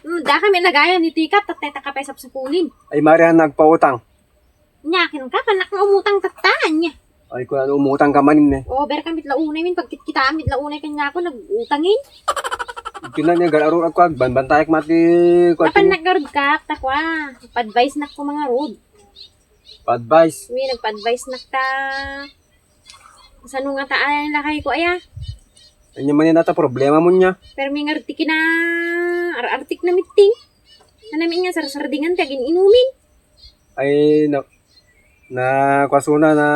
Da kami nagayam ni Tika, tatay takapay sapsapunin. Ay Marian nagpautang. Nyakin ka, panak na umutang tataan niya. Ay kung ano umutang ka manin eh. O, ber kamit launay min, pagkit kita amit launay kanya ako, nag-utangin. Pinan niya galaro ako banbantayak mati ko. Kapan nag-road ka, takwa. Pa-advise na ko mga road. Advice. Uy, nagpa-advise na ta. Saan nga taan lakay ko, aya. Ano man yan ata problema mo niya. Pero may ngartiki na, artik na meeting. Nanami nga sarsardingan kagin inumin. Ay na kwasuna na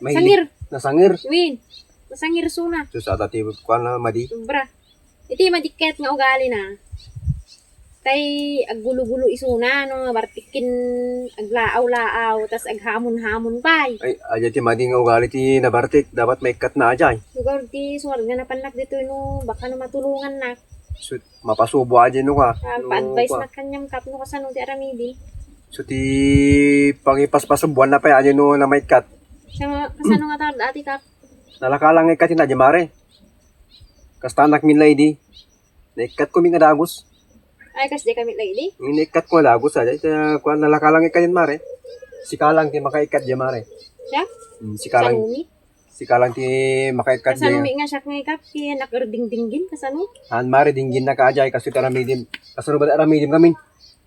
Sangir. Nasangir. Win, masangir suna. So sa tati ko na madi. Sobra. Iti madiket nga ugali na. Tay aggulo-gulo isuna no bartikin aglaaw-laaw tas aghamon-hamon pay. Ay aja ti madi nga ugali ti nabartik dapat may cut na ajay. Sugar ti suwar nga napanak dito no baka no matulungan na. So mapasubo aja no ka. Pa-advise na kanyang kap no kasano ti aramidi. So ti pangipaspasan buwan na pa aja no na may cut. Kasano nga ta dati kap. Nalakalang ikat na jamare. Kastanak min lady. Naikat ko mi nga dagos. Ay kas di kami lady. Naikat ko dagos aja. Kuan nalakalang ikat din mare. Sikalang ti makaikat jamare. Siya? Sikalang Sanumi. sikalang ti makaikat Kasano di. mi nga siya nga kap kaya nakarding-dinggin kasano. Han mare dinggin na kaajay kasi taramidim. Kasano ba taramidim kami?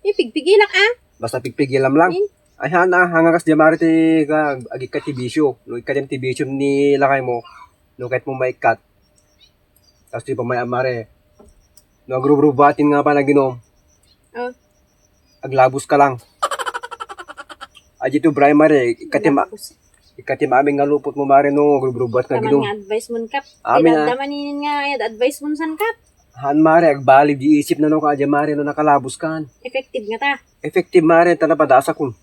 Pigpigilak Basta pigpigilam lang. Min. Ay hana hangakas jamare ti ka agikat ti bisyo. No ikat ti bisyo ni lakay mo. No kahit mo maikat. Tapos di pa may amare. No agrubatin nga pa na ginom. Oh. Aglabos ka lang. Aji to primary ikatim aming nga lupot mo mare no agrubat nga Taman ginom. nga advice mo kap. Amin na. Damanin nga advice mo san kap. Han mare agbalib di isip na no ka aja mare no nakalabos kan. Effective nga ta. Effective mare tala padasa kun.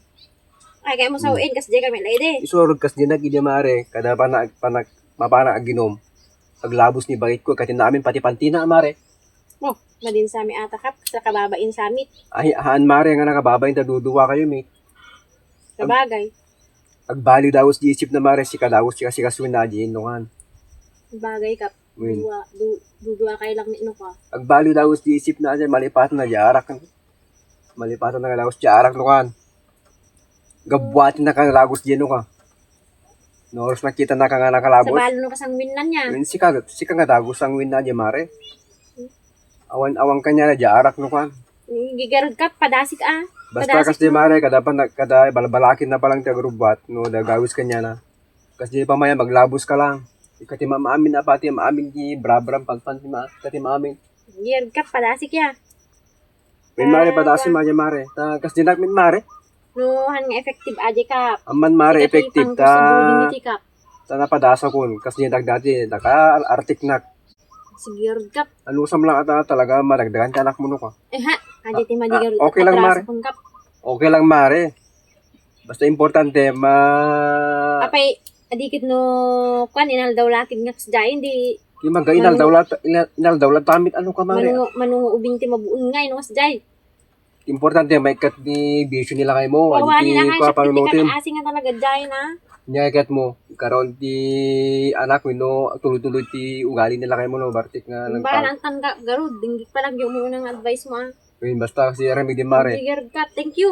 Ay kaya mo sa uin kasi di kami lady. Isurod kas dinag ida mare kada panak mapana ag ginom. Aglabos ni bagit ko katin namin pati pantina mare. Oh, madin sa mi ata kap sa kababain samit. Ay han mare nga nakababay ta duduwa kayo mi. Kabagay. Agbaliw dawos di isip na mare si kadawos si kasikasuin na di inungan. Bagay kap. Win. Dudua kay lang no ka. Agbaliw dawos di isip na aja malipatan na jarak. Malipatan na dawos jarak no kan. Gabwatin na kang lagos di no ka. No oras nakita na ka nga Sa nakalabos. balo no kasang nan niya. Win si ka nga dagos ang win na di mare. Awan kanya na jarak no kan. Gigarod kap padasik Basta kasi mare kada balbalakin na palang ti agrubat no dagawis kanya na. Kasi pa maya maglabos ka lang. Ikati maamin na pati maamin ti brabram pagpan ti kati maamin. Gigarod kap padasik ya. Min mare padasi mare. Ta kasi dinak min mare. No han nga effective aja kap. Amman mare effective ta. Kap. Ta napadasa kun kasi dinak dati naka artik nak. Sigurd kap. Alusam lang ata talaga madagdagan ka anak mo no ka. Ha, aja ti madigarod. Okay lang, Mare. Kap. Okay lang mare. Basta importante Apay adikit no kwan inal daw lakid nga kasday hindi Di maga inal dawlat tamit ano ka mare. manungo ubing ti mabuon nga ino kasday. Importante may kat ni bisyo nila kay mo. Wawa Adi nila ti nga ko siya panunutin. piti asing nga talaga day na. Nya kat mo karon ti anak mo no tuloy-tuloy ti ugali nila kay mo no bartik nga lang. Ba ang tanda garud dinggit pa lang yung muna ng advice mo. Basta kasi rami di mare. Sigurd kap. Thank you.